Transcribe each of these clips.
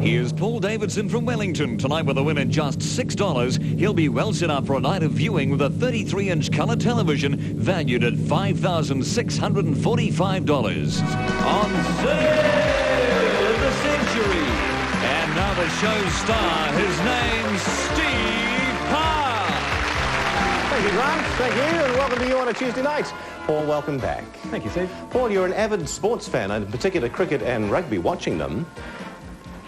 Here's Paul Davidson from Wellington. Tonight with a win at just $6, he'll be well set up for a night of viewing with a 33-inch colour television valued at $5,645. On sale in the century. And now the show's star, his name's Steve Parr. Thank you, Grant. Thank you, and welcome to you on a Tuesday night. Paul, welcome back. Thank you, Steve. Paul, you're an avid sports fan, and in particular cricket and rugby, watching them.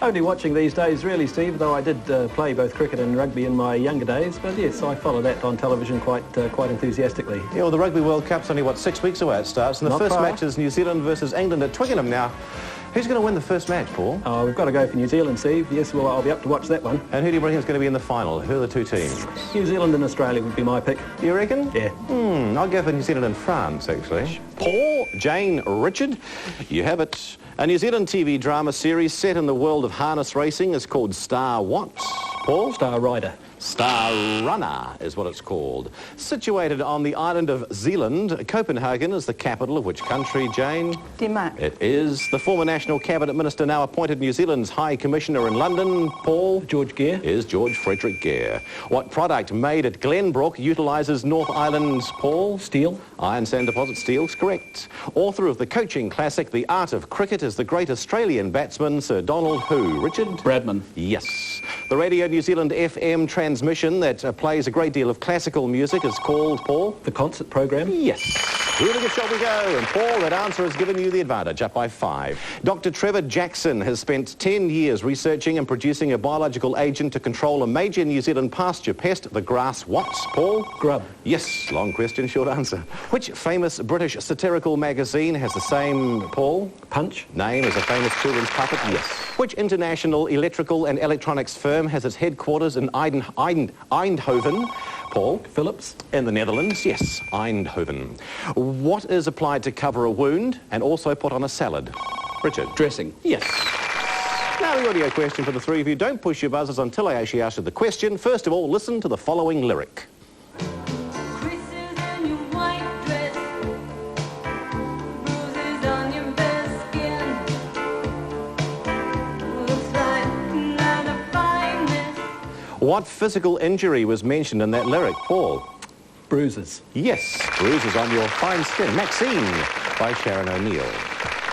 Only watching these days, really, Steve, though I did play both cricket and rugby in my younger days. But yes, I follow that on television quite enthusiastically. Yeah, well, the Rugby World Cup's only, 6 weeks away it starts, and the first match is New Zealand versus England at Twickenham. Now, who's going to win the first match, Paul? Oh, we've got to go for New Zealand, Steve. Yes, well, I'll be up to watch that one. And who do you reckon is going to be in the final? Who are the two teams? New Zealand and Australia would be my pick. You reckon? Yeah. I'll go for New Zealand and France, actually. Paul, Jane, Richard, you have it. A New Zealand TV drama series set in the world of harness racing is called Star what? Paul? Star Rider. Star Runner is what it's called. Situated on the island of Zealand, Copenhagen is the capital of which country, Jane? Denmark. It is. The former National Cabinet Minister now appointed New Zealand's High Commissioner in London, Paul? George Gere. Is George Frederick Gere. What product made at Glenbrook utilises North Island's, Paul? Steel. Iron sand deposit steel's correct. Author of the coaching classic The Art of Cricket is the great Australian batsman Sir Donald who? Richard? Bradman. Yes. The Radio New Zealand FM transmission that plays a great deal of classical music is called, Paul? The concert program. Yes. Who the gift shall we go? And Paul, that answer has given you the advantage, up by 5. Dr. Trevor Jackson has spent 10 years researching and producing a biological agent to control a major New Zealand pasture pest, the grass what, Paul? Grub. Yes, long question, short answer. Which famous British satirical magazine has the same, Paul? Punch. Name is a famous children's puppet, yes. Which international electrical and electronics firm has its headquarters in Eindhoven? Paul? Phillips. In the Netherlands, yes, Eindhoven. What is applied to cover a wound and also put on a salad? Richard? Dressing. Yes. Now the audio question for the three of you. Don't push your buzzers until I actually ask you the question. First of all, listen to the following lyric. What physical injury was mentioned in that lyric, Paul? Bruises. Yes, bruises on your fine skin. Maxine by Sharon O'Neill.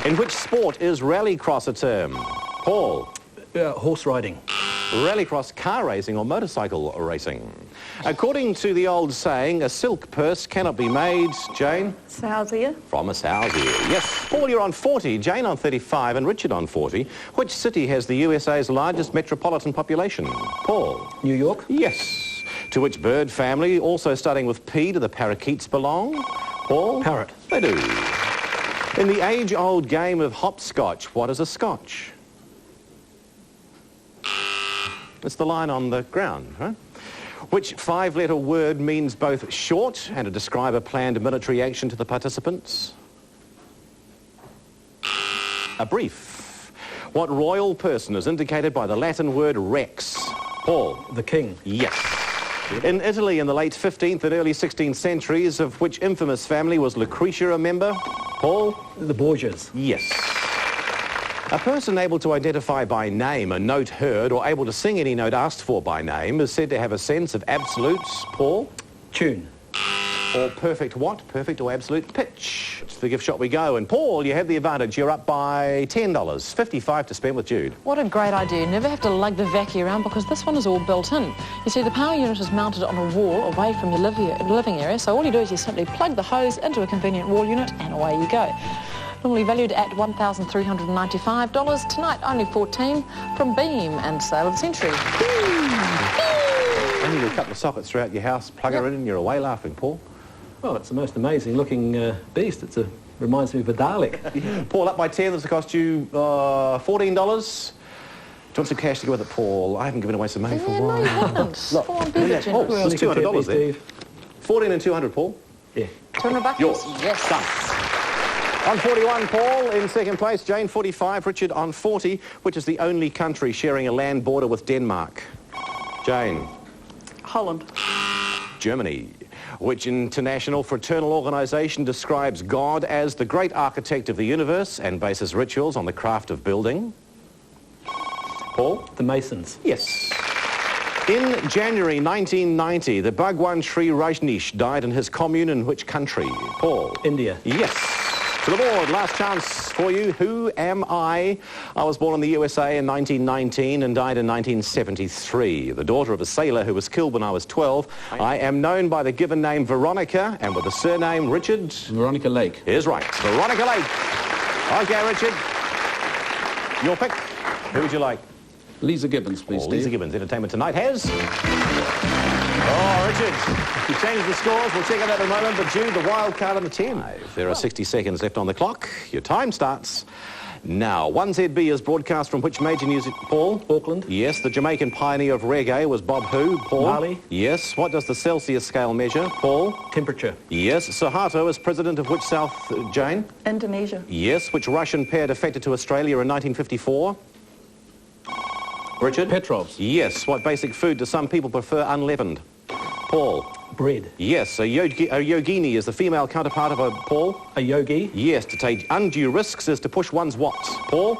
In which sport is rallycross a term? Paul? Horse riding. Rallycross car racing or motorcycle racing. According to the old saying, a silk purse cannot be made, Jane? Sow's ear. From a sow's ear. Yes. Paul, you're on 40, Jane on 35 and Richard on 40. Which city has the USA's largest metropolitan population? Paul? New York. Yes. To which bird family, also starting with P, do the parakeets belong? Paul? Parrot. They do. In the age-old game of hopscotch, what is a scotch? It's the line on the ground, huh? Which 5-letter word means both short and to describe a planned military action to the participants? A brief. What royal person is indicated by the Latin word rex? Paul? The king. Yes. In Italy in the late 15th and early 16th centuries, of which infamous family was Lucretia a member? Paul? The Borgias. Yes. A person able to identify by name a note heard or able to sing any note asked for by name is said to have a sense of absolutes, Paul? Tune. Or perfect what? Perfect or absolute pitch. To the gift shop we go. And Paul, you have the advantage. You're up by $10. $55 to spend with Jude. What a great idea. You never have to lug the vacuum around because this one is all built in. You see, the power unit is mounted on a wall away from your living area, so all you do is you simply plug the hose into a convenient wall unit and away you go. Normally valued at $1,395. Tonight, only $14 from Beam and Sale of the Century. Only a couple of sockets throughout your house, plug her in and you're away laughing, Paul. Well, it's the most amazing looking beast. Reminds me of a Dalek. Paul, up by 10, this will cost you $14. Do you want some cash to go with it, Paul? I haven't given away some money for a while. No, you haven't. Look, Come on, be the oh, there's $200 there. 14 and 200, Paul. Yeah. $200. Yours. Yes. Done. On 41, Paul in second place, Jane 45, Richard on 40, which is the only country sharing a land border with Denmark. Jane. Holland. Germany. Which international fraternal organisation describes God as the great architect of the universe and bases rituals on the craft of building? Paul? The Masons. Yes. In January 1990, the Bhagwan Sri Rajneesh died in his commune in which country? Paul? India. Yes. To the board, last chance for you. Who am I? I was born in the USA in 1919 and died in 1973. The daughter of a sailor who was killed when I was 12. I am known by the given name Veronica and with the surname Richard. Veronica Lake. Is right. Veronica Lake. Okay, Richard. Your pick. Who would you like? Lisa Gibbons, please, Steve. Lisa Gibbons. Entertainment Tonight has... Oh, Richard, you changed the scores. We'll check it out in a moment. But Jude, the wild card on the 10. There are 60 seconds left on the clock. Your time starts now. 1ZB is broadcast from which major music... Paul? Auckland. Yes. The Jamaican pioneer of reggae was Bob who? Paul? Marley. Yes. What does the Celsius scale measure? Paul? Temperature. Yes. Suharto is president of which South... Jane? Indonesia. Yes. Which Russian pair defected to Australia in 1954? Richard? Petrovs. Yes. What basic food do some people prefer unleavened? Paul? Bread. Yes. A yogini is the female counterpart of a... Paul? A yogi. Yes. To take undue risks is to push one's what? Paul?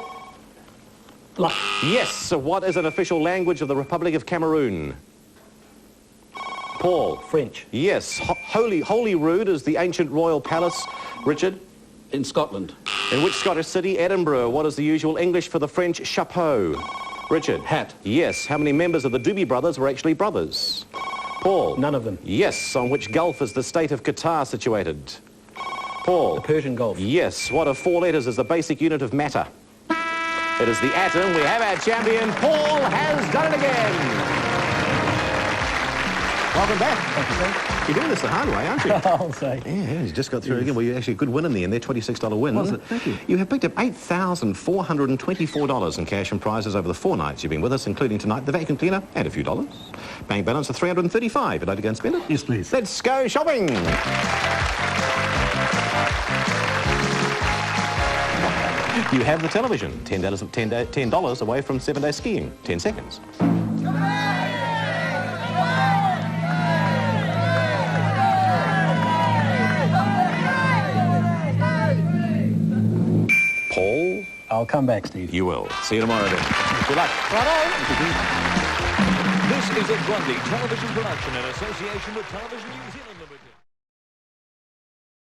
Luck. Yes. So what is an official language of the Republic of Cameroon? Paul? French. Yes. Holyrood is the ancient royal palace. Richard? In Scotland. In which Scottish city? Edinburgh. What is the usual English for the French chapeau? Richard? Hat. Yes. How many members of the Doobie Brothers were actually brothers? Paul? None of them. Yes. On which gulf is the state of Qatar situated? Paul? The Persian Gulf. Yes. What of 4 letters is the basic unit of matter? It is the atom. We have our champion. Paul has done it again. Welcome back. Thank you, sir. You're doing this the hard way, aren't you? I'll say. Yeah, you just got through again. Well, you actually a good win in the end there, $26 win. Was it? Thank you. You have picked up $8,424 in cash and prizes over the 4 nights you've been with us, including tonight, the vacuum cleaner and a few dollars. Bank balance of $335. Would like to go and spend it? Yes, please. Let's go shopping. You have the television. $10 away from 7-day skiing. 10 seconds. Paul? I'll come back, Steve. You will. See you tomorrow then. Good luck. This is a Grundy television production in association with Television New Zealand Limited.